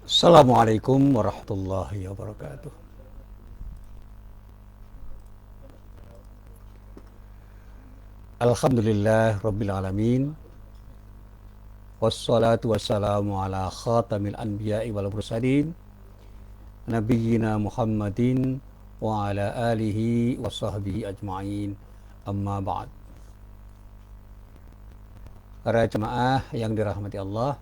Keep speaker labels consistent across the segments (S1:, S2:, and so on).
S1: Assalamualaikum warahmatullahi wabarakatuh. Alhamdulillah Rabbil Alamin. Wassalatu wassalamu ala khatamil anbiya'i wal mursalin. Nabiyyina Muhammadin wa ala alihi wa sahbihi ajma'in. Amma ba'd. Para jemaah yang dirahmati Allah,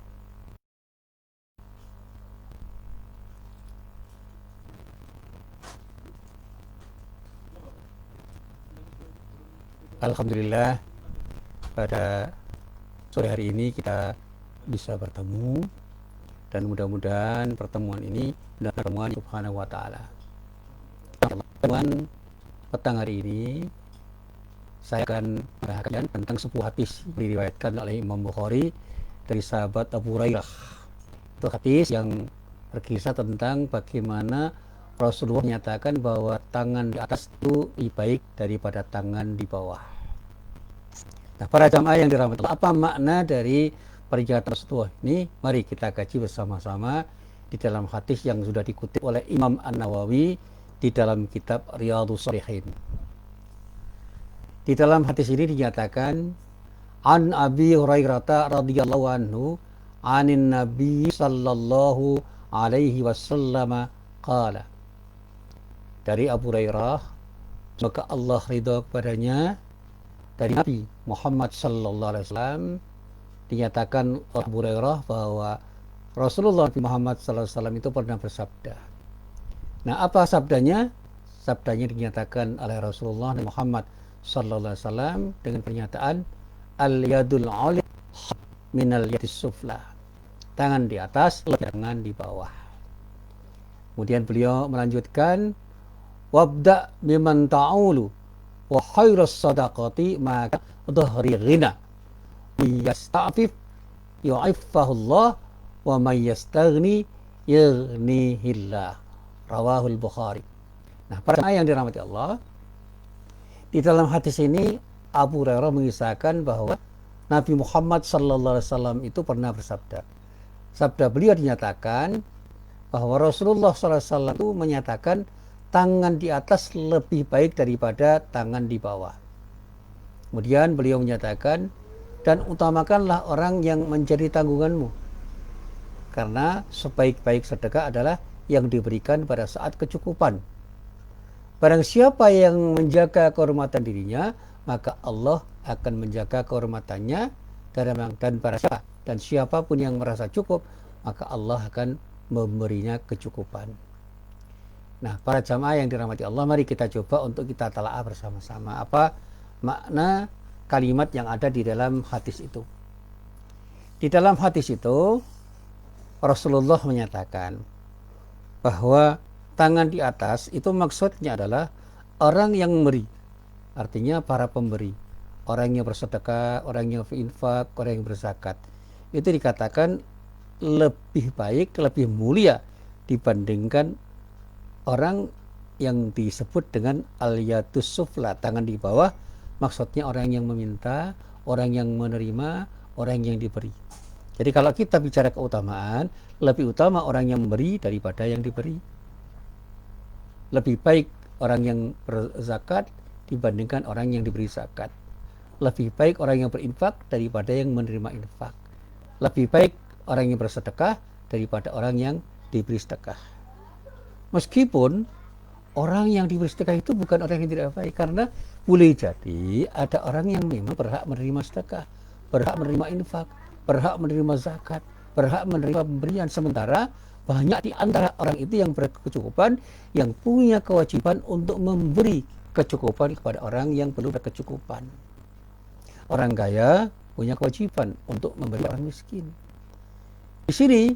S1: Alhamdulillah pada sore hari ini kita bisa bertemu, dan mudah-mudahan pertemuan ini benar pertemuan Subhanahu wa taala. Pertemuan petang hari ini saya akan mengatakan tentang sebuah hadis yang diriwayatkan oleh Imam Bukhari dari sahabat Abu Hurairah. Itu hadis yang berkisah tentang bagaimana Rasulullah menyatakan bahwa tangan di atas itu lebih baik daripada tangan di bawah. Nah, para jamaah yang dirahmati Allah, apa makna dari pernyataan Rasulullah ini? Mari kita kaji bersama-sama di dalam hadis yang sudah dikutip oleh Imam An-Nawawi di dalam kitab Riyadhus Shalihin. Di dalam hadis ini dinyatakan, An Abi Hurairah radhiyallahu anhu, anin Nabi sallallahu alaihi wasallam qala. Dari Abu Hurairah, semoga Allah ridha kepadanya, dari Nabi Muhammad sallallahu alaihi wasallam, dinyatakan oleh Abu Hurairah bahwa Rasulullah Muhammad sallallahu alaihi wasallam itu pernah bersabda. Nah, apa sabdanya? Sabdanya dinyatakan oleh Rasulullah Muhammad sallallahu alaihi wasallam dengan pernyataan al-yadul 'ulya minal yadis sufla. Tangan di atas, tangan di bawah. Kemudian beliau melanjutkan, wabda biman ta'ulu wa khairus sadaqati maka dhahri ghina yasta'fif yu'iffahullah wa may yastaghni yughnihillah. Rawahul Bukhari. Nah, para yang dirahmati Allah, di dalam hadis ini Abu Hurairah mengisahkan bahwa Nabi Muhammad sallallahu alaihi wasallam itu pernah bersabda. Sabda beliau dinyatakan bahwa Rasulullah sallallahu alaihi wasallam itu menyatakan tangan di atas lebih baik daripada tangan di bawah. Kemudian beliau menyatakan, dan utamakanlah orang yang menjadi tanggunganmu, karena sebaik-baik sedekah adalah yang diberikan pada saat kecukupan. Barang siapa yang menjaga kehormatan dirinya, maka Allah akan menjaga kehormatannya, dan para siapa dan siapapun yang merasa cukup, maka Allah akan memberinya kecukupan. Nah, para jamaah yang dirahmati Allah, mari kita coba untuk kita talaah bersama-sama apa makna kalimat yang ada di dalam hadis itu. Di dalam hadis itu Rasulullah menyatakan bahwa tangan di atas itu maksudnya adalah orang yang memberi, artinya para pemberi, orang yang bersedekah, orang yang berinfak, orang yang berzakat. Itu dikatakan lebih baik, lebih mulia dibandingkan orang yang disebut dengan al-yadus sufla, tangan di bawah, maksudnya orang yang meminta, orang yang menerima, orang yang diberi. Jadi kalau kita bicara keutamaan, lebih utama orang yang memberi daripada yang diberi. Lebih baik orang yang berzakat dibandingkan orang yang diberi zakat. Lebih baik orang yang berinfak daripada yang menerima infak. Lebih baik orang yang bersedekah daripada orang yang diberi sedekah. Meskipun orang yang diberi sedekah itu bukan orang yang tidak baik, karena boleh jadi ada orang yang memang berhak menerima sedekah, berhak menerima infak, berhak menerima zakat, berhak menerima pemberian, sementara banyak di antara orang itu yang berkecukupan, yang punya kewajiban untuk memberi kecukupan kepada orang yang belum berkecukupan. Orang kaya punya kewajiban untuk memberi orang miskin. Di sini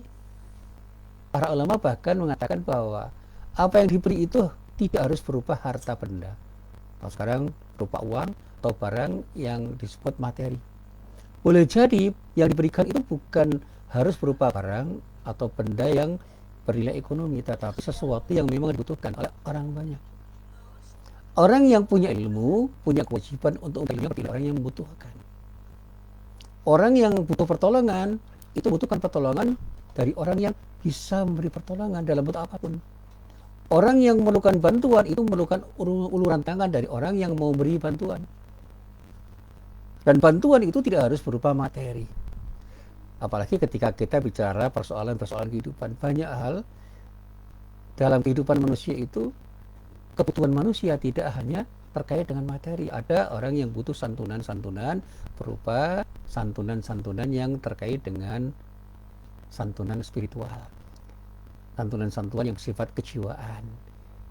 S1: para ulama bahkan mengatakan bahwa apa yang diberi itu tidak harus berupa harta benda. Kalau sekarang berupa uang atau barang yang disebut materi. Boleh jadi yang diberikan itu bukan harus berupa barang atau benda yang bernilai ekonomi, tetapi sesuatu yang memang dibutuhkan oleh orang banyak. Orang yang punya ilmu punya kewajiban untuk memberi orang yang membutuhkan. Orang yang butuh pertolongan itu butuhkan pertolongan dari orang yang bisa memberi pertolongan dalam bentuk apapun. Orang yang memerlukan bantuan itu memerlukan uluran tangan dari orang yang mau beri bantuan. Dan bantuan itu tidak harus berupa materi. Apalagi ketika kita bicara persoalan-persoalan kehidupan. Banyak hal dalam kehidupan manusia itu, kebutuhan manusia tidak hanya terkait dengan materi. Ada orang yang butuh santunan-santunan berupa santunan-santunan yang terkait dengan santunan spiritual. Santunan-santunan yang bersifat kejiwaan.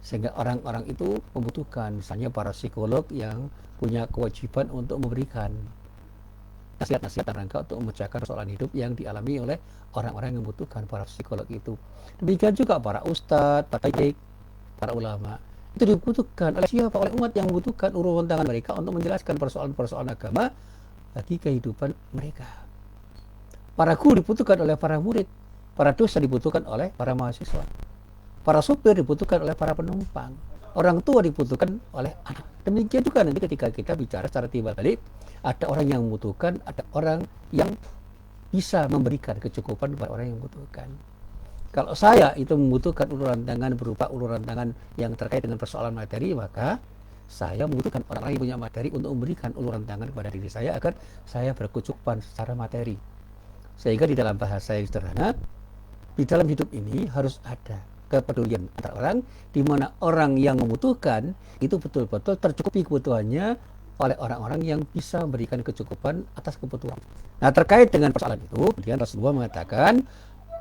S1: Sehingga orang-orang itu membutuhkan, misalnya para psikolog yang punya kewajiban untuk memberikan nasihat-nasihat dan rangka untuk memecahkan persoalan hidup yang dialami oleh orang-orang yang membutuhkan, para psikolog itu. Demikian juga para ustadz, para taik, para ulama. Itu dibutuhkan oleh siapa? Oleh umat yang membutuhkan uluran tangan mereka untuk menjelaskan persoalan-persoalan agama bagi kehidupan mereka. Para guru dibutuhkan oleh para murid. Para dosen dibutuhkan oleh para mahasiswa. Para supir dibutuhkan oleh para penumpang. Orang tua dibutuhkan oleh anak. Demikian juga nanti ketika kita bicara secara timbal balik, ada orang yang membutuhkan, ada orang yang bisa memberikan kecukupan kepada orang yang membutuhkan. Kalau saya itu membutuhkan uluran tangan berupa uluran tangan yang terkait dengan persoalan materi, maka saya membutuhkan orang lain yang punya materi untuk memberikan uluran tangan kepada diri saya agar saya berkecukupan secara materi. Sehingga di dalam bahasa yang sederhana, di dalam hidup ini harus ada kepedulian antara orang, di mana orang yang membutuhkan itu betul-betul tercukupi kebutuhannya oleh orang-orang yang bisa memberikan kecukupan atas kebutuhan. Nah, terkait dengan persoalan itu, kemudian Rasulullah mengatakan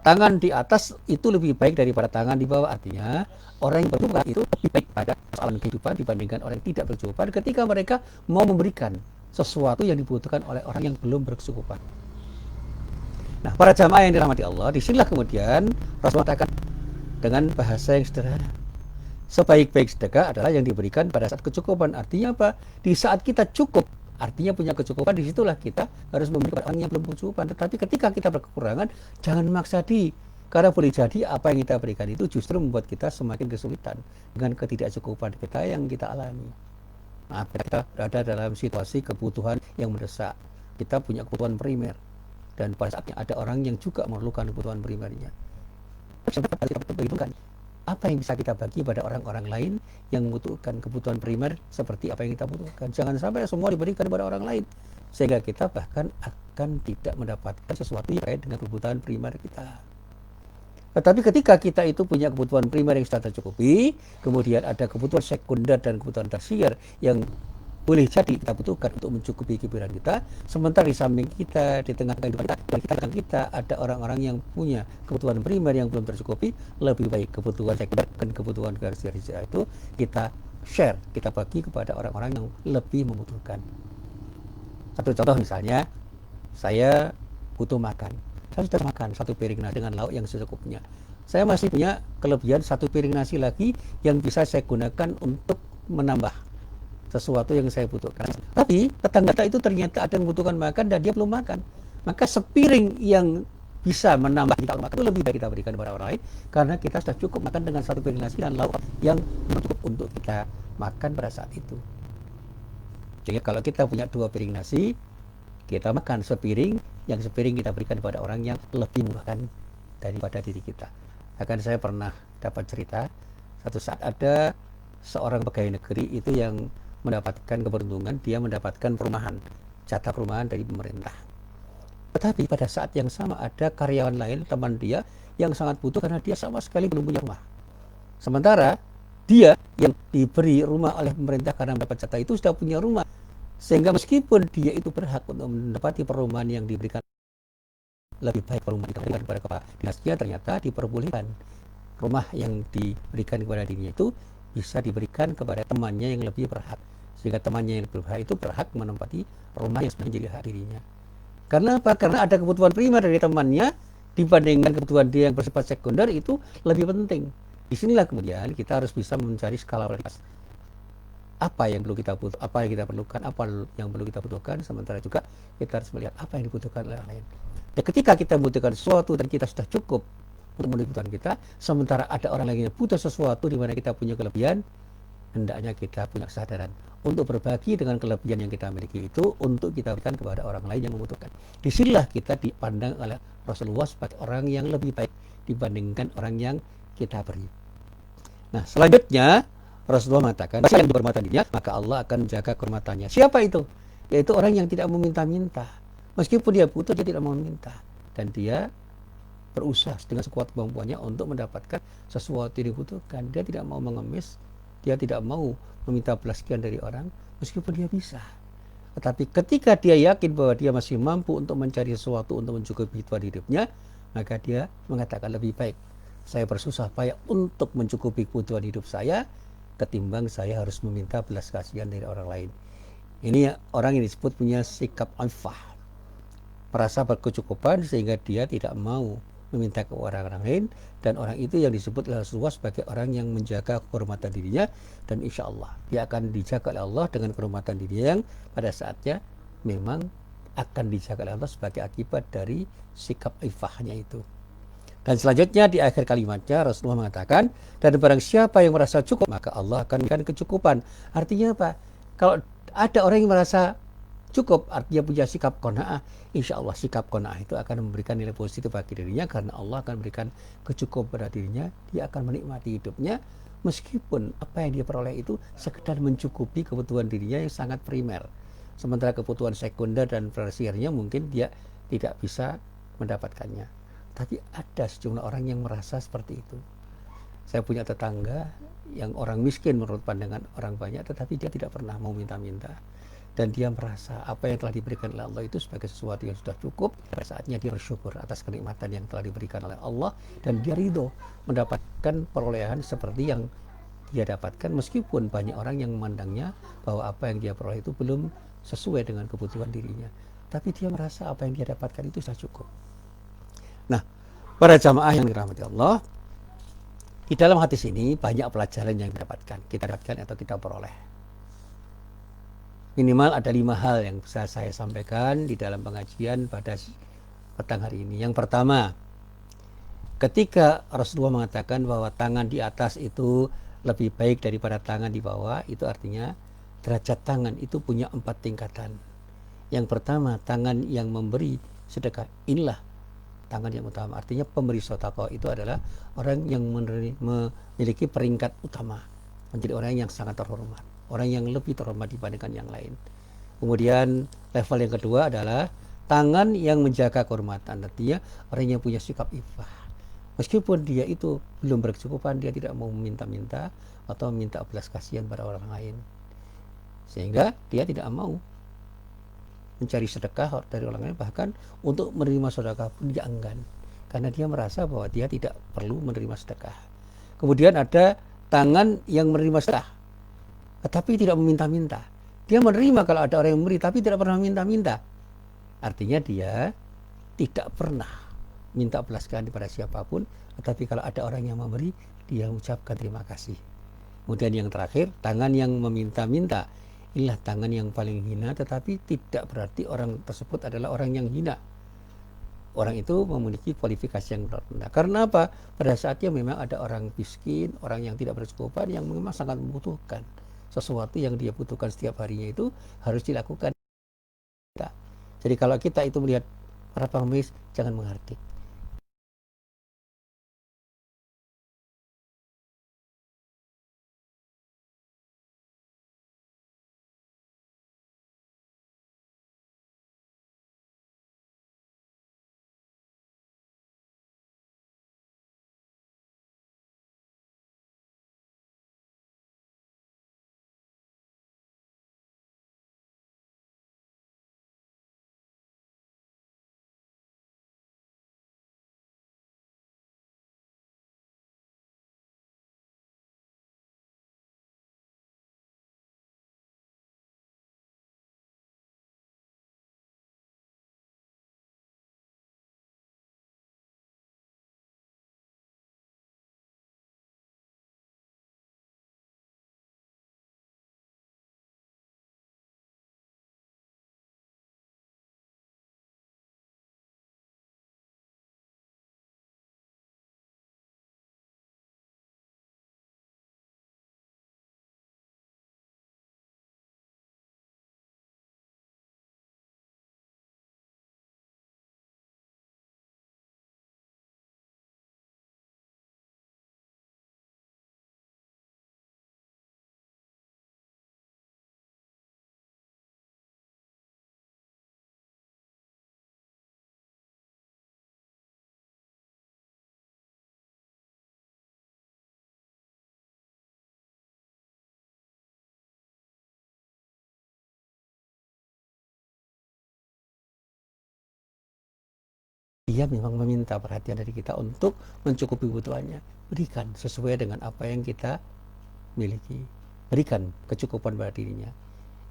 S1: tangan di atas itu lebih baik daripada tangan di bawah. Artinya orang yang berkecukupan itu lebih baik pada persoalan kehidupan dibandingkan orang yang tidak berkecukupan ketika mereka mau memberikan sesuatu yang dibutuhkan oleh orang yang belum berkecukupan. Nah, para jamaah yang dirahmati Allah, disinilah kemudian Rasulullah mengatakan dengan bahasa yang sederhana, sebaik-baik sedekah adalah yang diberikan pada saat kecukupan. Artinya apa? Di saat kita cukup, artinya punya kecukupan, disitulah kita harus memberi kepada orang yang belum berkecukupan. Tetapi ketika kita berkekurangan, jangan memaksa diri. Karena boleh jadi apa yang kita berikan itu justru membuat kita semakin kesulitan dengan ketidakcukupan kita yang kita alami. Nah, kita berada dalam situasi kebutuhan yang mendesak. Kita punya kebutuhan primer. Dan pada saatnya ada orang yang juga memerlukan kebutuhan primernya. Apa yang bisa kita bagi pada orang-orang lain yang membutuhkan kebutuhan primer seperti apa yang kita butuhkan. Jangan sampai semua diberikan kepada orang lain, sehingga kita bahkan akan tidak mendapatkan sesuatu yang terkait dengan kebutuhan primer kita. Tetapi ketika kita itu punya kebutuhan primer yang sudah tercukupi, kemudian ada kebutuhan sekunder dan kebutuhan tersier yang boleh jadi kita butuhkan untuk mencukupi kehidupan kita, sementara di samping kita, di tengah kehidupan kita ada orang-orang yang punya kebutuhan primer yang belum tercukupi. Lebih baik kebutuhan sekunder dan kebutuhan tersier itu kita share, kita bagi kepada orang-orang yang lebih membutuhkan. Satu contoh misalnya, saya butuh makan. Saya sudah makan satu piring nasi dengan lauk yang secukupnya. Saya masih punya kelebihan satu piring nasi lagi yang bisa saya gunakan untuk menambah sesuatu yang saya butuhkan. Tapi tetangga kita itu ternyata ada yang membutuhkan makan dan dia belum makan. Maka sepiring yang bisa menambah kita makan itu lebih baik kita berikan kepada orang lain, karena kita sudah cukup makan dengan satu piring nasi dan lauk yang cukup untuk kita makan pada saat itu. Jadi kalau kita punya dua piring nasi, kita makan sepiring, yang sepiring kita berikan kepada orang yang lebih membutuhkan daripada diri kita. Akan saya pernah dapat cerita, satu saat ada seorang pegawai negeri itu yang mendapatkan keberuntungan, dia mendapatkan perumahan, jatah perumahan dari pemerintah. Tetapi pada saat yang sama ada karyawan lain, teman dia, yang sangat butuh karena dia sama sekali belum punya rumah. Sementara dia yang diberi rumah oleh pemerintah karena mendapat jatah itu sudah punya rumah. Sehingga meskipun dia itu berhak untuk mendapati perumahan yang diberikan, lebih baik perumahan diberikan kepada kepala dinasnya, ternyata diperbolehkan rumah yang diberikan kepada dirinya itu bisa diberikan kepada temannya yang lebih berhak, sehingga temannya yang lebih berhak itu berhak menempati rumah yang sebenarnya jadi hak dirinya. Karena apa? Karena ada kebutuhan primer dari temannya dibandingkan kebutuhan dia yang bersifat sekunder itu lebih penting. Disinilah kemudian kita harus bisa mencari skala prioritas. Apa yang perlu kita butuh, apa yang kita perlukan, apa yang perlu kita butuhkan, sementara juga kita harus melihat apa yang dibutuhkan oleh orang lain. Dan ketika kita membutuhkan sesuatu dan kita sudah cukup untuk memenuhi kebutuhan kita, sementara ada orang lain yang butuh sesuatu di mana kita punya kelebihan, hendaknya kita punya kesadaran untuk berbagi dengan kelebihan yang kita miliki itu untuk kita berikan kepada orang lain yang membutuhkan. Disinilah kita dipandang oleh Rasulullah sebagai orang yang lebih baik dibandingkan orang yang kita beri. Nah, selanjutnya Rasulullah mengatakan, siapa yang berhormatan dirinya, maka Allah akan menjaga kehormatannya. Siapa itu? Yaitu orang yang tidak meminta-minta. Meskipun dia butuh, dia tidak mau meminta. Dan dia berusaha dengan sekuat kemampuannya untuk mendapatkan sesuatu yang dibutuhkan. Dia tidak mau mengemis, dia tidak mau meminta belas kasihan dari orang, meskipun dia bisa. Tetapi ketika dia yakin bahwa dia masih mampu untuk mencari sesuatu untuk mencukupi kebutuhan hidupnya, maka dia mengatakan lebih baik saya bersusah payah untuk mencukupi kebutuhan hidup saya ketimbang saya harus meminta belas kasihan dari orang lain. Ini orang yang disebut punya sikap alfah, merasa berkecukupan sehingga dia tidak mau meminta ke orang lain, dan orang itu yang disebut oleh Rasulullah sebagai orang yang menjaga kehormatan dirinya, dan insya Allah dia akan dijaga oleh Allah dengan kehormatan dirinya yang pada saatnya memang akan dijaga oleh Allah sebagai akibat dari sikap ifahnya itu. Dan selanjutnya di akhir kalimatnya Rasulullah mengatakan, dan barang siapa yang merasa cukup maka Allah akan memberikan kecukupan. Artinya apa? Kalau ada orang yang merasa cukup, artinya punya sikap qanaah, insya Allah sikap qanaah itu akan memberikan nilai positif bagi dirinya, karena Allah akan memberikan kecukupan pada dirinya. Dia akan menikmati hidupnya meskipun apa yang dia peroleh itu sekedar mencukupi kebutuhan dirinya yang sangat primer, sementara kebutuhan sekunder dan tersiernya mungkin dia tidak bisa mendapatkannya. Tapi ada sejumlah orang yang merasa seperti itu. Saya punya tetangga yang orang miskin menurut pandangan orang banyak, tetapi dia tidak pernah mau minta-minta. Dan dia merasa apa yang telah diberikan oleh Allah itu sebagai sesuatu yang sudah cukup. Pada saatnya dia bersyukur atas kenikmatan yang telah diberikan oleh Allah, dan dia ridho mendapatkan perolehan seperti yang dia dapatkan, meskipun banyak orang yang memandangnya bahwa apa yang dia peroleh itu belum sesuai dengan kebutuhan dirinya. Tapi dia merasa apa yang dia dapatkan itu sudah cukup. Nah, para jamaah yang dirahmati Allah, di dalam hadis ini banyak pelajaran yang kita dapatkan atau kita peroleh. Minimal ada 5 hal yang bisa saya sampaikan di dalam pengajian pada petang hari ini. Yang pertama, ketika Rasulullah mengatakan bahwa tangan di atas itu lebih baik daripada tangan di bawah, itu artinya derajat tangan itu punya 4 tingkatan. Yang pertama, tangan yang memberi sedekah. Inilah tangan yang utama. Artinya pemberi sedekah itu adalah orang yang memiliki peringkat utama, menjadi orang yang sangat terhormat, orang yang lebih terhormat dibandingkan yang lain. Kemudian level yang kedua adalah tangan yang menjaga kehormatan, artinya orang yang punya sikap ifah. Meskipun dia itu belum berkecukupan, dia tidak mau meminta-minta atau minta belas kasihan pada orang lain, sehingga dia tidak mau mencari sedekah dari orang lain, bahkan untuk menerima sedekah pun dia enggan, karena dia merasa bahwa dia tidak perlu menerima sedekah. Kemudian ada tangan yang menerima sedekah tetapi tidak meminta-minta. Dia menerima kalau ada orang yang memberi, tapi tidak pernah meminta-minta. Artinya dia tidak pernah minta belas kasihan kepada siapapun, tetapi kalau ada orang yang memberi, dia mengucapkan terima kasih. Kemudian yang terakhir, tangan yang meminta-minta. Inilah tangan yang paling hina, tetapi tidak berarti orang tersebut adalah orang yang hina. Orang itu memiliki kualifikasi yang rendah. Karena apa? Pada saatnya memang ada orang miskin, orang yang tidak berkecukupan, yang memang sangat membutuhkan sesuatu yang dia butuhkan setiap harinya, itu harus dilakukan. Jadi kalau kita itu melihat para pengemis, jangan menghardik. dia memang meminta perhatian dari kita untuk mencukupi kebutuhannya. Berikan sesuai dengan apa yang kita miliki. Berikan kecukupan pada dirinya.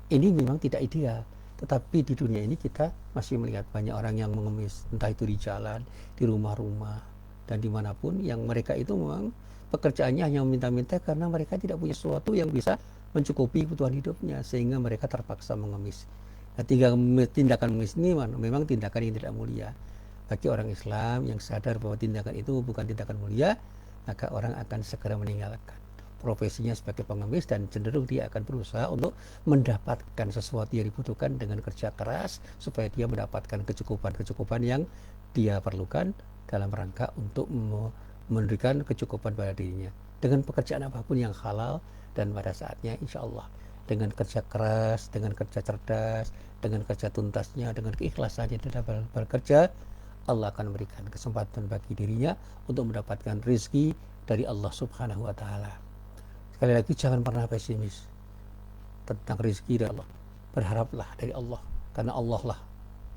S1: Ini memang tidak ideal. Tetapi di dunia ini kita masih melihat banyak orang yang mengemis. Entah itu di jalan, di rumah-rumah, dan dimanapun. Yang mereka itu memang pekerjaannya hanya meminta-minta karena mereka tidak punya sesuatu yang bisa mencukupi kebutuhan hidupnya. Sehingga mereka terpaksa mengemis. Nah, tindakan mengemis ini memang tindakan yang tidak mulia. Bagi orang Islam yang sadar bahwa tindakan itu bukan tindakan mulia, maka orang akan segera meninggalkan profesinya sebagai pengemis dan cenderung dia akan berusaha untuk mendapatkan sesuatu yang dibutuhkan dengan kerja keras supaya dia mendapatkan kecukupan yang dia perlukan dalam rangka untuk memberikan kecukupan pada dirinya dengan pekerjaan apapun yang halal. Dan pada saatnya insya Allah dengan kerja keras, dengan kerja cerdas, dengan kerja tuntasnya, dengan keikhlasannya dalam bekerja, Allah akan memberikan kesempatan bagi dirinya untuk mendapatkan rezeki dari Allah Subhanahu wa Ta'ala. Sekali lagi, jangan pernah pesimis tentang rezeki dari Allah. Berharaplah dari Allah, karena Allah lah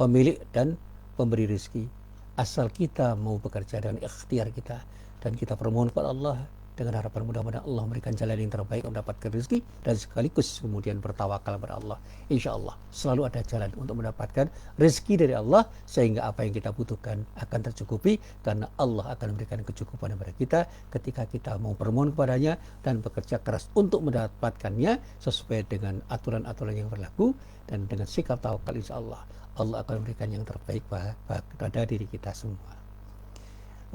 S1: pemilik dan pemberi rezeki. Asal kita mau bekerja dengan ikhtiar kita dan kita permohon kepada Allah dengan harapan mudah-mudahan Allah memberikan jalan yang terbaik untuk mendapatkan rezeki, dan sekaligus kemudian bertawakal kepada Allah. Insya Allah selalu ada jalan untuk mendapatkan rezeki dari Allah, sehingga apa yang kita butuhkan akan tercukupi, karena Allah akan memberikan kecukupan kepada kita ketika kita mau bermohon kepadanya dan bekerja keras untuk mendapatkannya sesuai dengan aturan-aturan yang berlaku, dan dengan sikap tawakal insya Allah Allah akan memberikan yang terbaik pada diri kita semua.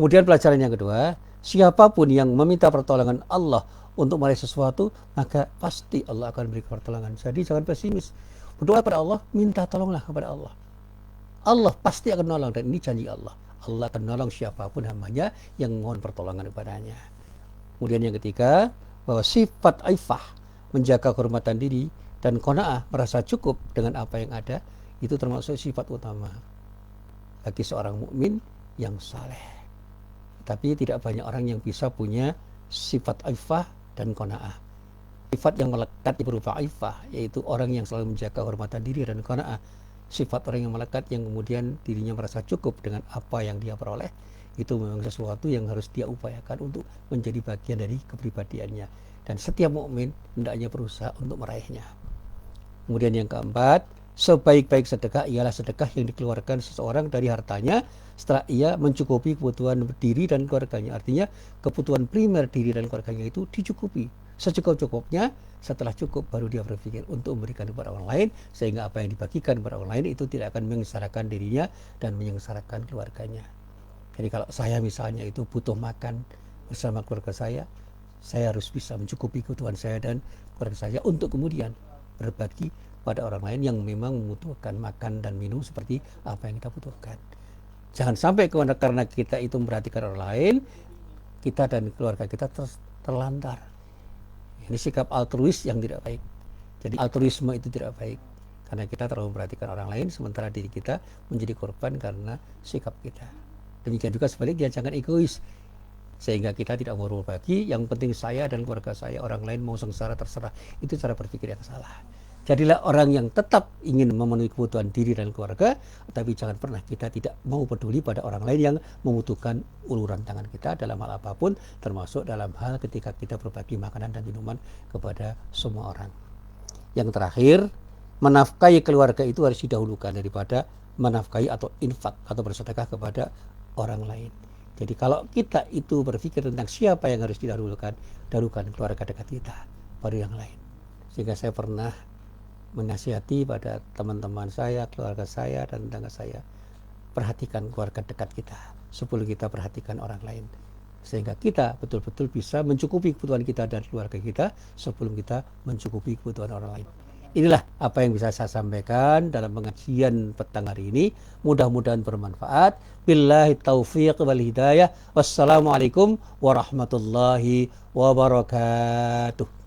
S1: Kemudian pelajaran yang kedua, siapapun yang meminta pertolongan Allah untuk meraih sesuatu, maka pasti Allah akan beri pertolongan. Jadi jangan pesimis. Berdoa kepada Allah, minta tolonglah kepada Allah. Allah pasti akan nolong, dan ini janji Allah. Allah akan nolong siapapun hambanya yang mohon pertolongan kepadanya. Kemudian yang ketiga, bahwa sifat aifah, menjaga kehormatan diri, dan qanaah, merasa cukup dengan apa yang ada, itu termasuk sifat utama bagi seorang mukmin yang saleh. Tapi tidak banyak orang yang bisa punya sifat aifah dan qanaah. Sifat yang melekat berupa aifah, yaitu orang yang selalu menjaga kehormatan diri, dan qanaah, sifat orang yang melekat yang kemudian dirinya merasa cukup dengan apa yang dia peroleh. Itu memang sesuatu yang harus dia upayakan untuk menjadi bagian dari kepribadiannya. Dan setiap mukmin hendaknya berusaha untuk meraihnya. Kemudian yang keempat, sebaik-baik sedekah ialah sedekah yang dikeluarkan seseorang dari hartanya setelah ia mencukupi kebutuhan diri dan keluarganya. Artinya kebutuhan primer diri dan keluarganya itu dicukupi secukup-cukupnya. Setelah cukup baru dia berpikir untuk memberikan kepada orang lain, sehingga apa yang dibagikan kepada orang lain itu tidak akan menyengsarakan dirinya dan menyengsarakan keluarganya. Jadi kalau saya misalnya itu butuh makan bersama keluarga saya harus bisa mencukupi kebutuhan saya dan keluarga saya untuk kemudian berbagi pada orang lain yang memang membutuhkan makan dan minum seperti apa yang kita butuhkan. Jangan sampai karena kita itu memperhatikan orang lain, kita dan keluarga kita terlantar. Ini sikap altruis yang tidak baik. Jadi altruisme itu tidak baik, karena kita terlalu memperhatikan orang lain sementara diri kita menjadi korban karena sikap kita. Demikian juga sebaliknya, jangan egois sehingga kita tidak mau berbagi, yang penting saya dan keluarga saya, orang lain mau sengsara terserah. Itu cara berpikir yang salah. Jadilah orang yang tetap ingin memenuhi kebutuhan diri dan keluarga, tapi jangan pernah kita tidak mau peduli pada orang lain yang membutuhkan uluran tangan kita dalam hal apapun, termasuk dalam hal ketika kita berbagi makanan dan minuman kepada semua orang. Yang terakhir, menafkahi keluarga itu harus didahulukan daripada menafkahi atau infak atau bersedekah kepada orang lain. Jadi kalau kita itu berpikir tentang siapa yang harus didahulukan, dahulukan keluarga dekat kita, baru yang lain. Sehingga saya pernah menasihati pada teman-teman saya, keluarga saya, dan tetangga saya, perhatikan keluarga dekat kita sebelum kita perhatikan orang lain, sehingga kita betul-betul bisa mencukupi kebutuhan kita dan keluarga kita sebelum kita mencukupi kebutuhan orang lain. Inilah apa yang bisa saya sampaikan dalam pengajian petang hari ini. Mudah-mudahan bermanfaat. Billahi taufiq wal hidayah. Wassalamualaikum warahmatullahi wabarakatuh.